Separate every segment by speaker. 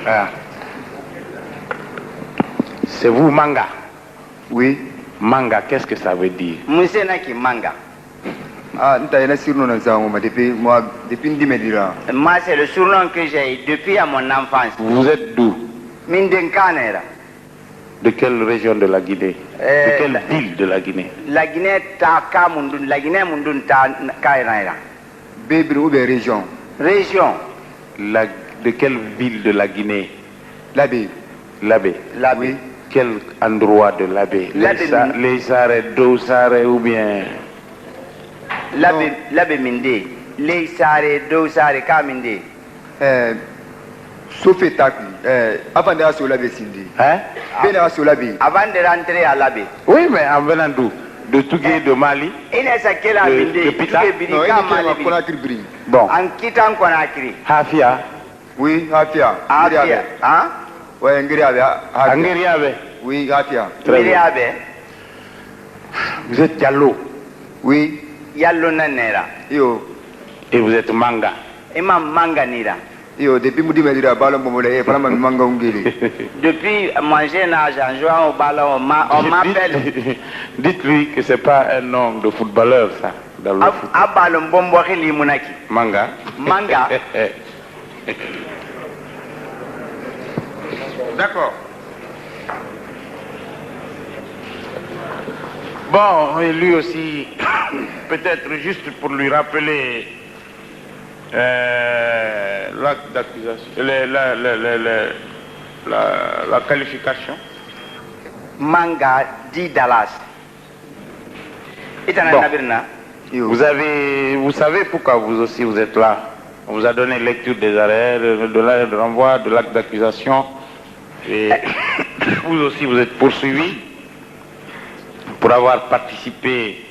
Speaker 1: Ah. C'est vous, Manga?
Speaker 2: Oui.
Speaker 1: Manga, qu'est-ce que ça veut dire?
Speaker 3: Monsieur Naki Manga.
Speaker 2: Ah, depuis Ndimedira.
Speaker 3: Moi, c'est le surnom que j'ai eu depuis à mon enfance.
Speaker 1: Vous êtes d'où?
Speaker 3: Mindenkanera.
Speaker 1: De quelle région de la Guinée? De quelle ville de la Guinée?
Speaker 3: La Guinée ta Kamundun, la Guinée Mundun ta Kairaira.
Speaker 2: Bébé ou bien région?
Speaker 3: Région.
Speaker 1: De quelle ville de la Guinée?
Speaker 2: Labé.
Speaker 1: Labé.
Speaker 3: Labé.
Speaker 2: Oui.
Speaker 1: Quel endroit de Labé? Les Saré, Dosare ou bien?
Speaker 3: Labé Minde. Les Saré, Dosare, Kaminde.
Speaker 2: Sauf Takli. Avant de rentrer au Labé Sindi.
Speaker 1: Hein?
Speaker 3: Avant de rentrer à Labé.
Speaker 1: Oui, mais en venant d'où? De Tougué, de Mali?
Speaker 3: Il est à quel Minde?
Speaker 1: De Pita?
Speaker 2: Non, il est
Speaker 1: Bon.
Speaker 3: En quittant Conakry.
Speaker 1: Hafia?
Speaker 2: Oui, Hafia.
Speaker 3: Hafia. Hein?
Speaker 2: Oui,
Speaker 1: Angeriabe?
Speaker 2: Oui, Hafia.
Speaker 1: Très bien. Vous êtes Diallo?
Speaker 2: Oui.
Speaker 3: Yallo Nanera.
Speaker 2: Yo.
Speaker 1: Et vous êtes Manga?
Speaker 3: Imam Manga Nira.
Speaker 2: Yo, depuis Moudimedira, Ballon Bomolé, vraiment Manga Ungili.
Speaker 3: Depuis mon jeune âge, en jouant au ballon, on m'appelle.
Speaker 1: Dites-lui que c'est pas un nom de footballeur, ça. Dans le foot.
Speaker 3: Ballon Bomboki Limunaki.
Speaker 1: Manga?
Speaker 3: Manga.
Speaker 1: D'accord. Bon, et lui aussi, peut-être juste pour lui rappeler l'acte d'accusation, la qualification.
Speaker 3: Manga dit Dallas.
Speaker 1: Bon. Vous savez pourquoi vous aussi vous êtes là. On vous a donné lecture des arrêts, de renvoi, de l'acte d'accusation. Et vous aussi vous êtes poursuivi pour avoir participé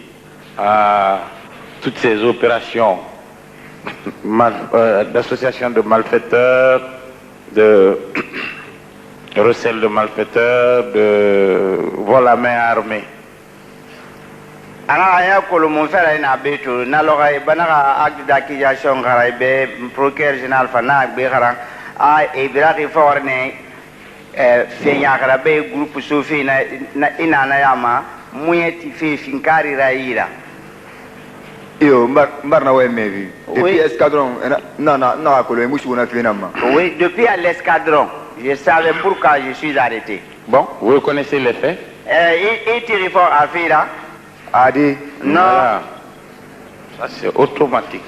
Speaker 1: à toutes ces opérations d'association de malfaiteurs, de recel de malfaiteurs, de vol à main armée.
Speaker 3: Aya kolo mon frère ina beto na loga banaka acte d'accusation garaibe procureur général fana be garan a ibrahim fawarne fenya garabe groupe sofi na ina na yama muyeti fe finkari raira.
Speaker 2: Yo, Marna Wemevi. Depuis l'escadron, non, Kolo,
Speaker 3: oui, depuis à l'escadron, je savais pourquoi je suis arrêté.
Speaker 1: Bon, vous connaissez les faits?
Speaker 3: Il tire fort à Fira.
Speaker 2: Adi.
Speaker 3: Non.
Speaker 1: Voilà. Ça c'est automatique.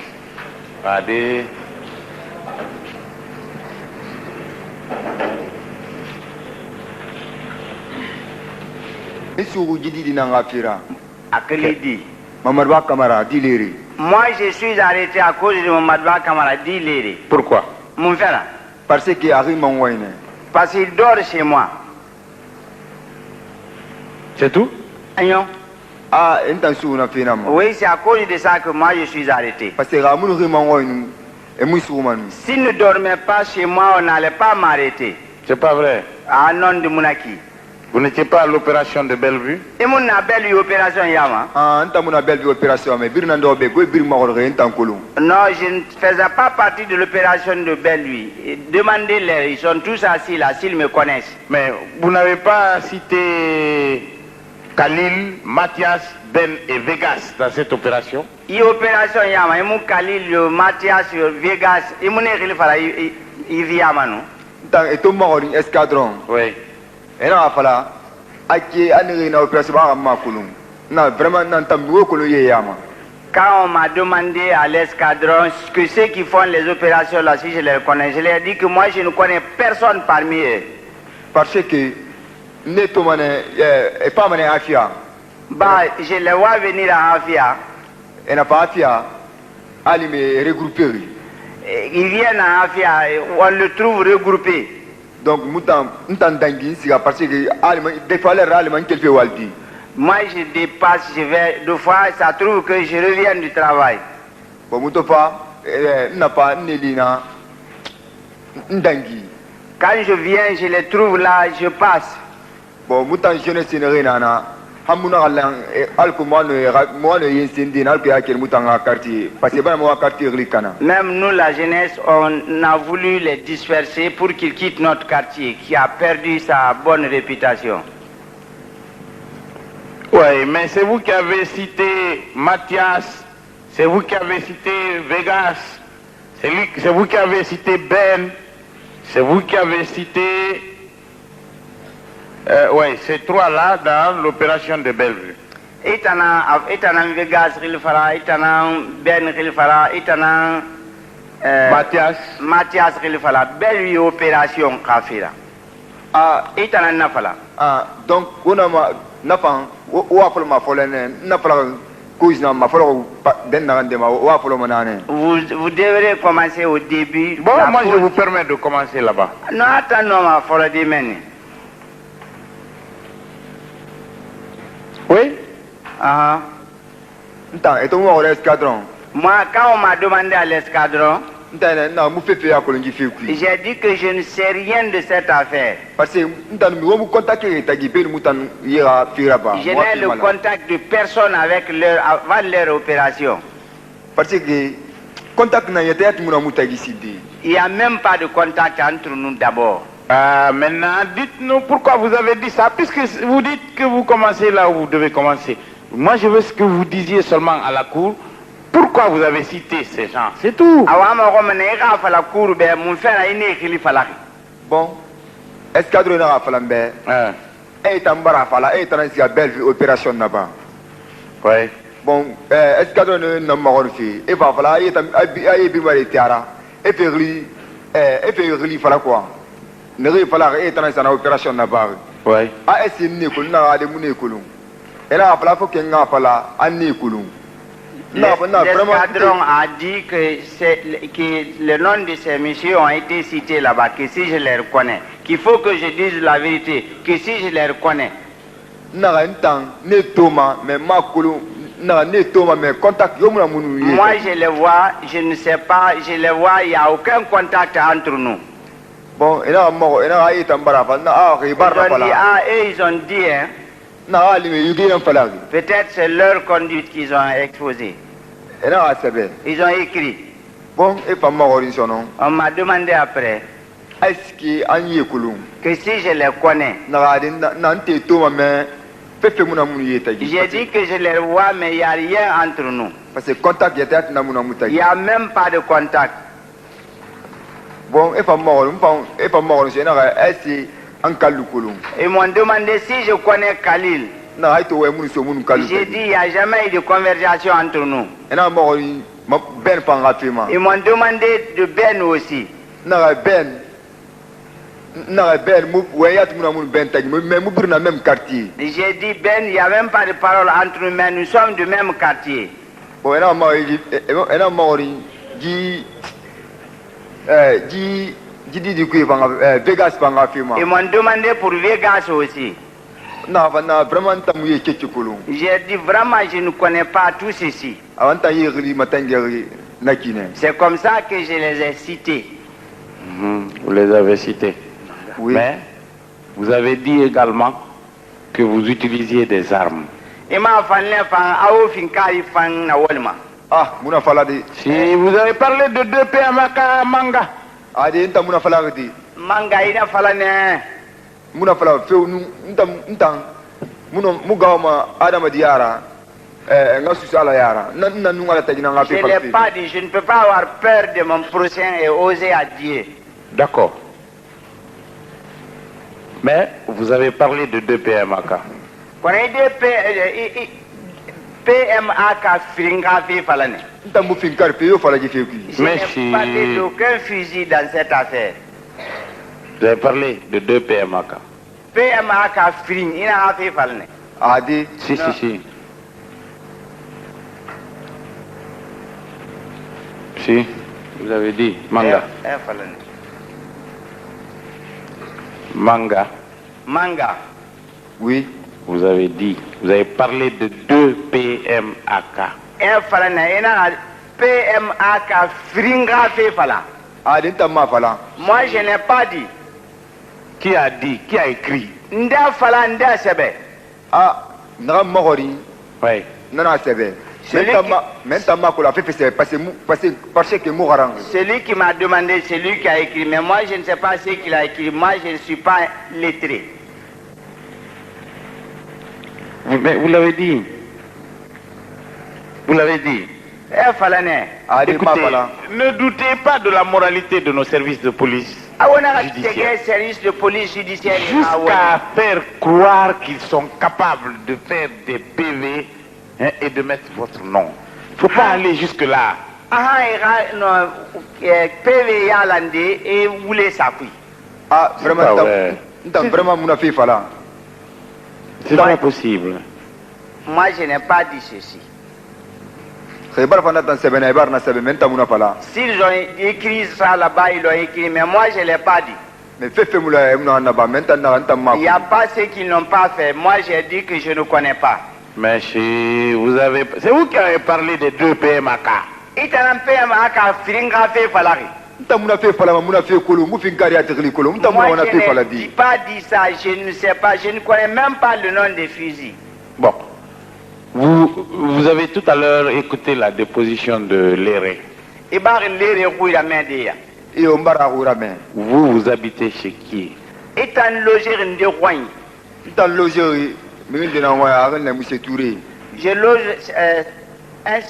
Speaker 1: Adi.
Speaker 2: Mamadou Kamara, Dileri.
Speaker 3: Moi je suis arrêté à cause de Mamadou Kamara, Dileri.
Speaker 1: Pourquoi?
Speaker 3: Mon frère.
Speaker 2: Parce qu'il arrive mon wine.
Speaker 3: Parce qu'il dort chez moi.
Speaker 1: C'est tout?
Speaker 3: Agnon.
Speaker 2: Ah, intention na finalement.
Speaker 3: Oui, c'est à cause de ça que moi je suis arrêté.
Speaker 2: Parce que Ramoul Rimangoin et Moussouman.
Speaker 3: S'il ne dormait pas chez moi, on n'allait pas m'arrêter.
Speaker 1: C'est pas vrai.
Speaker 3: À nom de Mounaki.
Speaker 1: Vous n'étiez pas à l'opération de Bellevue?
Speaker 3: Et mon appel opération Yama.
Speaker 2: Ah, on a belle opération, mais Birnando Bego, Birmore, Tankolou.
Speaker 3: Non, je ne faisais pas partie de l'opération de Bellevue. Demandez-leur, ils sont tous assis là, s'ils me connaissent.
Speaker 1: Mais vous n'avez pas cité Khalil, Mathias, Ben et Vegas dans cette opération?
Speaker 3: Il opération Yama, il m'a Khalil, Mathias, Vegas, il m'a dit il vit à Manu.
Speaker 2: Et tout le monde escadron.
Speaker 1: Oui.
Speaker 2: Et là, il fallait qu'il y ait une opération à Makoulou. Non, vraiment, non, tambour que le Yama.
Speaker 3: Quand on m'a demandé à l'escadron que ceux qui font les opérations là, si je les connais, je leur ai dit que moi je ne connais personne parmi eux.
Speaker 2: Parce que Netomane et pas mané Afia.
Speaker 3: Bah, je les vois venir à Afia.
Speaker 2: Et n'a pas Afia, Ali me regroupé.
Speaker 3: Ils viennent à Afia, on le trouve regroupé.
Speaker 2: Donc, parce que des fois, les Allemands qui fait Waldi.
Speaker 3: Moi, je dépasse, je vais, deux fois, ça trouve que je reviens du travail.
Speaker 2: Bon, Moutopa, n'a pas Nélina, Ndangi.
Speaker 3: Quand je viens, je les trouve là, je passe.
Speaker 2: Bon, Moutan jeunesse, Nana, hamuna galan alkumano moano yensindin alkuya kel mutanga quartier parce que bana mo quartier rikana.
Speaker 3: Même nous la jeunesse on a voulu les disperser pour qu'ils quittent notre quartier qui a perdu sa bonne réputation.
Speaker 1: Oui, mais c'est vous qui avez cité Mathias, c'est vous qui avez cité Vegas, c'est vous qui avez cité Ben, c'est vous qui avez cité ces trois-là dans l'opération de Bellevue.
Speaker 3: Itana Vegas Rilfara, Itana Ben Rilfara, Itana Mathias Rilfara, Bellevue opération Kafira. Itana Nafala.
Speaker 2: Donc on a nafan wa folo ma folo ne nafala kuisna ma folo den na ndema wa folo manane.
Speaker 3: Vous devrez commencer au début.
Speaker 1: Bon, moi je vous permets de commencer là-bas.
Speaker 3: Non, attends, ma folo de meni.
Speaker 1: Oui.
Speaker 2: Et toi, on est escadron.
Speaker 3: Moi, quand on m'a demandé à l'escadron, j'ai dit que je ne sais rien de cette affaire.
Speaker 2: Parce que je n'ai
Speaker 3: le contact de personne avec avant leur opération.
Speaker 2: Parce que
Speaker 3: il n'y a même pas de contact entre nous d'abord.
Speaker 1: Maintenant, dites-nous pourquoi vous avez dit ça, puisque vous dites que vous commencez là où vous devez commencer. Moi, je veux ce que vous disiez seulement à la cour. Pourquoi vous avez cité ces gens? C'est tout.
Speaker 2: Bon, escadron n'a pas fait et Tambara Fala et Tanzia Bellevue opération là-bas.
Speaker 1: Oui.
Speaker 2: Bon, escadron n'a pas fait. Et va falloir et Tiara et Ferri Fala quoi. Ne fallait et Tanzia opération là-bas.
Speaker 1: Oui.
Speaker 2: Ah, est-ce que nous n'a de Mounékoulou? Et là, il faut qu'il n'y ait pas là, à Nékoulou.
Speaker 3: L'escadron a dit que le nom de ces messieurs ont été cités là-bas, que si je les reconnais, qu'il faut que je dise la vérité, que si je les reconnais.
Speaker 2: Moi
Speaker 3: je les vois, je ne sais pas, je les vois, il n'y a aucun contact entre nous.
Speaker 2: Bon, ils ont
Speaker 3: dit, hein. Peut-être c'est leur conduite qu'ils ont exposée. Ils ont écrit.
Speaker 2: Bon, et pas mort.
Speaker 3: On m'a demandé après
Speaker 2: est-ce
Speaker 3: que si je les connais. J'ai dit que je les vois, mais il n'y a rien entre nous.
Speaker 2: Parce que contact,
Speaker 3: il n'y a même pas de contact.
Speaker 2: Bon, et pas mort. Est-ce
Speaker 3: ils m'ont demandé si je connais Khalil. J'ai dit il n'y a jamais eu de conversation entre nous. Ils m'ont demandé de Ben aussi. J'ai dit Ben, il n'y a même pas de parole entre nous, mais nous sommes du même quartier. Ils m'ont demandé pour Vegas aussi. J'ai dit vraiment je ne connais pas tout ceci. C'est comme ça que je les ai cités.
Speaker 1: Vous les avez cités.
Speaker 2: Oui.
Speaker 1: Mais vous avez dit également que vous utilisiez des armes.
Speaker 2: Si
Speaker 1: vous avez parlé de 2 PMAK à Manga.
Speaker 3: Manga ina falane.
Speaker 2: Muna fala feu ntang mugama adama diara
Speaker 3: Je n'ai pas dit, je ne peux pas avoir peur de mon prochain et oser à Dieu.
Speaker 1: D'accord. Mais vous avez parlé de 2 PMAK.
Speaker 3: Quand il y a PMAK Fringa Falane. Je n'ai parlé d'aucun fusil dans cette affaire.
Speaker 1: Vous avez parlé de 2 PMAK.
Speaker 3: PMAK Fring, il a fait Falane.
Speaker 2: Adi,
Speaker 1: si. Si, vous avez dit Manga.
Speaker 3: Manga.
Speaker 2: Oui.
Speaker 1: Vous avez dit, vous avez parlé de 2 PMAK.
Speaker 3: PMAK Fringa Fala. Moi je n'ai pas dit.
Speaker 1: Qui a dit? Qui a écrit?
Speaker 3: Nda Fala Nda Sebe.
Speaker 2: Ah, n'a mori.
Speaker 1: Oui.
Speaker 2: Non, non, c'est vrai. Maintenant, qu'on l'a fait, c'est parce que Mourarang.
Speaker 3: Celui qui m'a demandé, c'est lui qui a écrit. Mais moi, je ne sais pas ce qu'il a écrit. Moi, je ne suis pas lettré.
Speaker 1: Mais vous l'avez dit. Vous l'avez dit.
Speaker 3: Eh, Falané.
Speaker 1: Écoutez, ne doutez pas de la moralité de nos services de police judiciaire.
Speaker 3: Service de police judiciaire.
Speaker 1: Jusqu'à faire croire qu'ils sont capables de faire des PV et de mettre votre nom. Il ne faut pas aller jusque-là.
Speaker 3: PV Yalande et voulez ça.
Speaker 2: Ah, vraiment, mon affaire, voilà.
Speaker 1: C'est pas possible.
Speaker 3: Moi, je n'ai pas dit ceci.
Speaker 2: S'ils
Speaker 3: ont écrit ça là-bas, ils l'ont écrit, mais moi, je ne l'ai pas dit.
Speaker 2: Mais
Speaker 3: il n'y a pas ceux qui n'ont pas fait. Moi, j'ai dit que je ne connais pas.
Speaker 1: Mais vous avez... C'est vous qui avez parlé des 2 PMAK.
Speaker 3: Il y a un PMAK, Firingafé Falari.
Speaker 2: Moi, je
Speaker 3: n'ai pas dit ça, je ne sais pas, je ne connais même pas le nom des fusils.
Speaker 1: Bon. Vous avez tout à l'heure écouté la déposition de Léré. Vous habitez chez qui?
Speaker 3: Je loge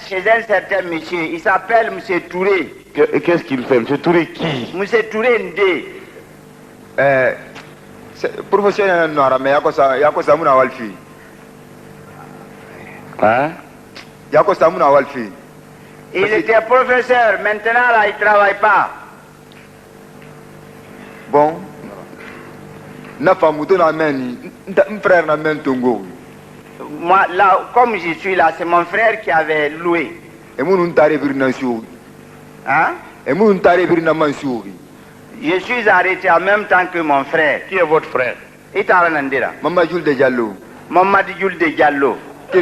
Speaker 3: chez un certain monsieur, il s'appelle M. Touré.
Speaker 1: Qu'est-ce qu'il fait? M. Touré qui?
Speaker 3: M. Touré Ndé.
Speaker 2: Professionnel noir, mais il y a quoi ça, mon Walfi?
Speaker 1: Hein?
Speaker 3: Il était professeur, maintenant là, il ne travaille pas.
Speaker 2: Bon. N'a pas mouton à main, frère n'a main tongo.
Speaker 3: Moi, là, comme je suis là, c'est mon frère qui avait loué.
Speaker 2: Et mon tari virna souri.
Speaker 3: Hein?
Speaker 2: Et mon tari virna mansouri.
Speaker 3: Je suis arrêté en même temps que mon frère.
Speaker 1: Qui est votre frère?
Speaker 3: Itaranandira.
Speaker 2: Maman Jules de Diallo.
Speaker 3: Maman Jules de Diallo.
Speaker 2: Un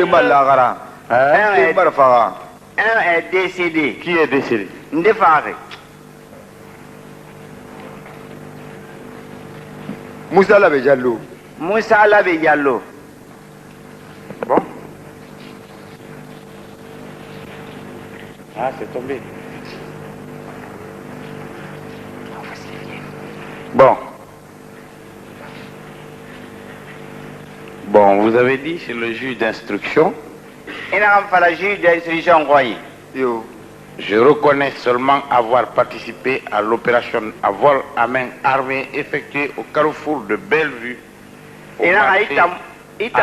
Speaker 3: est décédé.
Speaker 1: Qui est décédé?
Speaker 3: Ndefare.
Speaker 2: Moussa Labe Diallo.
Speaker 3: Moussa Labe Diallo.
Speaker 1: Bon. Ah, c'est tombé. Bon. Bon, vous avez dit c'est le juge d'instruction. Je reconnais seulement avoir participé à l'opération à vol à main armée effectuée au carrefour de Bellevue à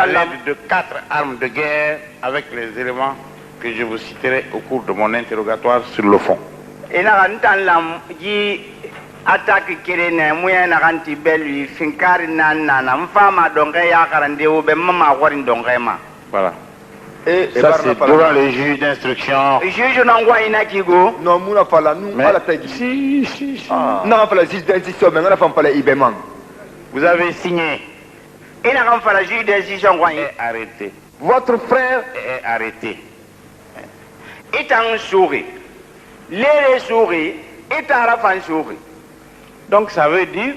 Speaker 1: l'aide de 4 armes de guerre avec les éléments que je vous citerai au cours de mon interrogatoire sur le fond.
Speaker 3: Attaque kirene muya na kanti belu finkari na mfama donge ya karande ube mama warin donge ma.
Speaker 1: Voilà. Ça c'est devant les juges d'instruction.
Speaker 3: Juge n'envoie inakigo.
Speaker 2: Non, mouna fala nous ala tagi.
Speaker 1: Si.
Speaker 2: Non, fala juge d'instruction mais on a pas ibeman.
Speaker 1: Vous avez signé.
Speaker 3: Il n'a pas fait juge d'instruction
Speaker 1: est arrêté. Votre frère est arrêté.
Speaker 3: Il t'a souri. Les souris, il t'a rafan souri.
Speaker 1: Donc ça veut dire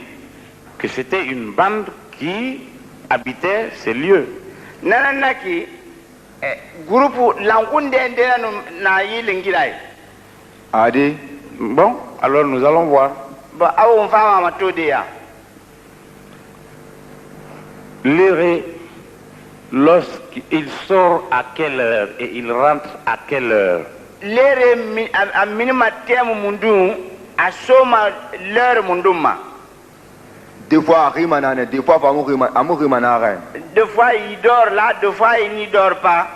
Speaker 1: que c'était une bande qui habitait ces lieux.
Speaker 3: Nananaki, groupe Lankunde na yilingirai.
Speaker 2: Adi.
Speaker 1: Bon, alors nous allons voir.
Speaker 3: Bah, on va à Matodea.
Speaker 1: Léré, lorsqu'il sort à quelle heure et il rentre à quelle heure?
Speaker 3: Léré, à minima terme mundu. Asoma leur munduma.
Speaker 2: Deux fois rimanane, deux fois amour rimanare.
Speaker 3: Deux fois il dort là, deux fois il n'y dort pas.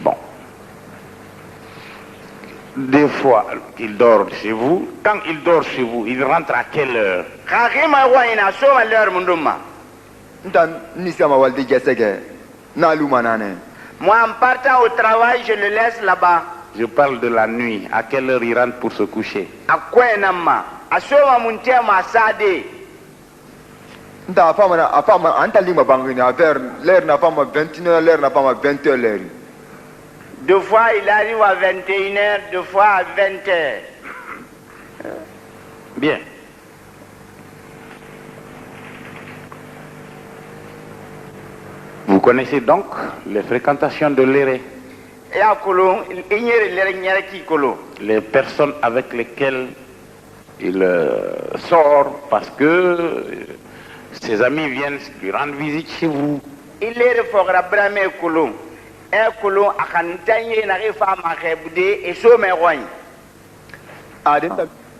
Speaker 1: Bon. Des fois il dort chez vous. Quand il dort chez vous, il rentre à quelle heure?
Speaker 3: Kakima wa ina soma leur munduma.
Speaker 2: Ndan nisama walde gesege. Na lumanane.
Speaker 3: Moi en partant au travail, je le laisse là-bas.
Speaker 1: Je parle de la nuit. À quelle heure il rentre pour se coucher?
Speaker 3: À quoi nama? À ce moment ma sade.
Speaker 2: Nda fama anta lima bangini à vers l'heure n'a pas 21h, l'heure n'a pas 20h l'heure.
Speaker 3: Deux fois il arrive à 21h, deux fois à 20h.
Speaker 1: Bien. connaissez donc les fréquentations de l'éré. Les personnes avec lesquelles il sort parce que ses amis viennent lui rendre visite chez vous.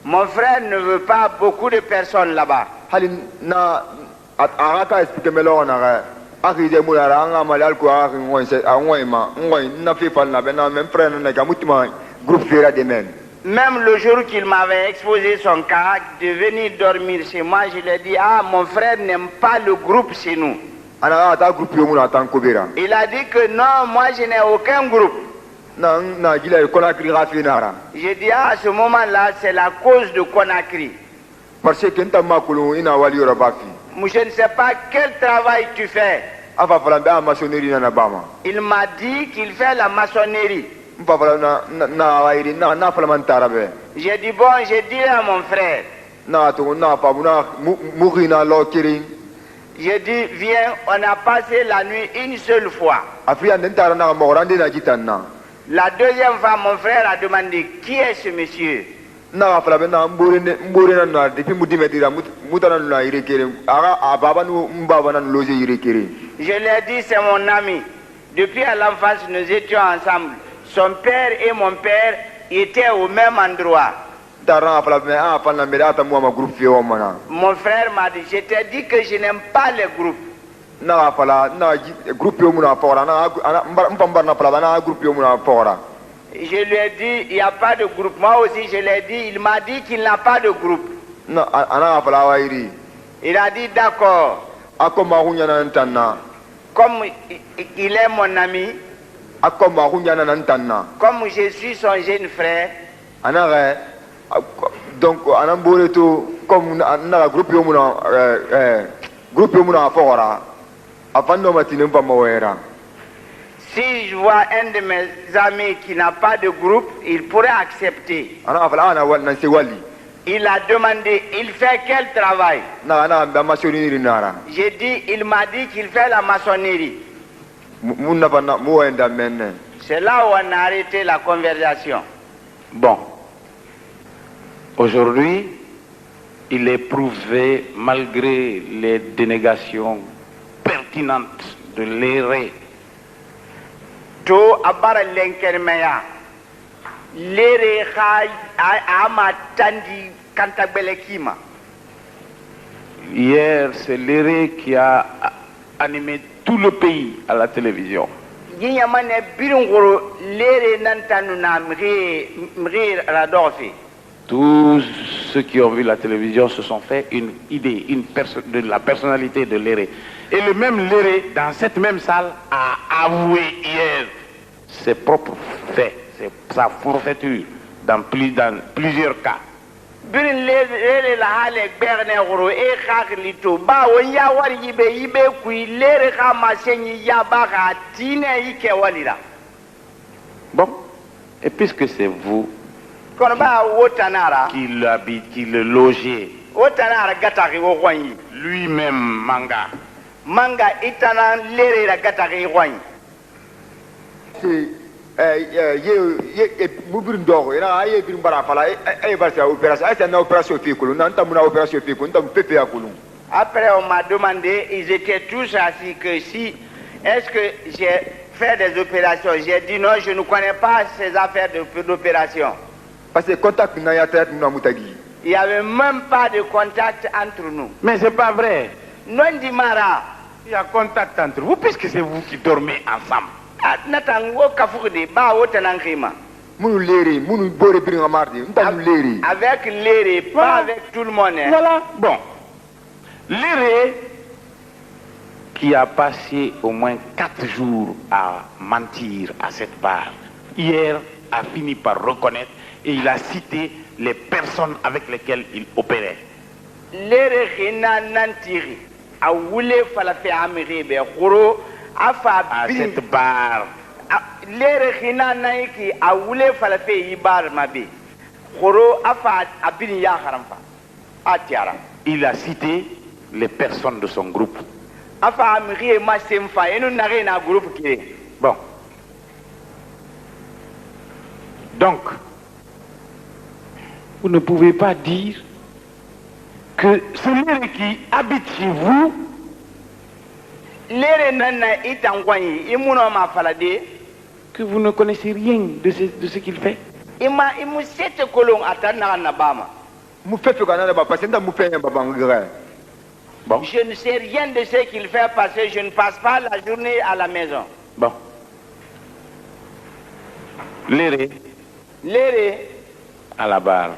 Speaker 3: Mon frère ne veut pas beaucoup de personnes là-bas. Même le jour qu'il m'avait exposé son cas de venir dormir chez moi, je lui ai dit, ah, mon frère n'aime pas le groupe chez nous. Il a dit que non, moi je n'ai aucun groupe. J'ai dit, ah, à ce moment-là, c'est la cause de Conakry. Je ne sais pas quel travail tu fais. Il m'a dit qu'il fait la maçonnerie. J'ai dit, bon, j'ai dit à mon frère. J'ai dit, viens, on a passé la nuit une seule fois. La deuxième fois, mon frère a demandé, qui est ce monsieur? Je lui ai dit, c'est mon ami. Depuis à l'enfance, nous étions ensemble. Son père et mon père étaient au même endroit. Mon frère m'a dit, je t'ai dit que je n'aime pas les groupes. Je lui ai dit, il n'y a pas de groupe. Moi aussi, je l'ai dit, il m'a dit qu'il n'a pas de groupe. Il a dit, d'accord. Comme il est mon ami, comme je suis son jeune frère,
Speaker 2: donc comme
Speaker 3: si je vois un de mes amis qui n'a pas de groupe, il pourrait accepter. Il a demandé, il fait quel travail? J'ai dit, il m'a dit qu'il fait la maçonnerie. C'est là où on a arrêté la conversation.
Speaker 1: Bon. Aujourd'hui, il est prouvé, malgré les dénégations pertinentes de l'éré,
Speaker 3: to abara lenkermeya lere ama tandi kantabelekima.
Speaker 1: Hier, c'est l'éré qui a animé tout le pays à la télévision. Tous ceux qui ont vu la télévision se sont fait une idée de la personnalité de l'éré. Et le même l'éré, dans cette même salle, a avoué hier ses propres faits, sa forfaiture dans plusieurs cas. Bon, et puisque c'est vous qui l'habite, qui le logez, lui-même Manga
Speaker 3: itana lere la gatari roign. Après on m'a demandé, ils étaient tous assis que si, est-ce que j'ai fait des opérations? J'ai dit non, je ne connais pas ces affaires d'opération.
Speaker 2: Parce que contact il
Speaker 3: n'y avait même pas de contact entre nous.
Speaker 1: Mais c'est pas vrai.
Speaker 3: Non, Dimara.
Speaker 1: Il y a contact entre vous puisque c'est vous qui dormez ensemble.
Speaker 3: Avec l'éré, pas avec tout le monde. Hein.
Speaker 1: Voilà. Bon. L'éré qui a passé au moins 4 jours à mentir à cette barre, hier a fini par reconnaître et il a cité les personnes avec lesquelles il opérait.
Speaker 3: L'éré Rina Nantiri a voulu faire Améribe, à
Speaker 1: cette barre.
Speaker 3: L'éré Rina Naiki a voulu faire Ibar Mabi.
Speaker 1: Il a cité les personnes de son groupe.
Speaker 3: afa amiri ma semfa enu nare na groupe qui.
Speaker 1: Bon. Donc, vous ne pouvez pas dire que celui qui habite chez vous que vous ne connaissez rien de ce qu'il fait. Bon.
Speaker 3: Je ne sais rien de ce qu'il fait parce que je ne passe pas la journée à la maison.
Speaker 1: Bon. L'éré
Speaker 3: L'éré
Speaker 1: à la barre.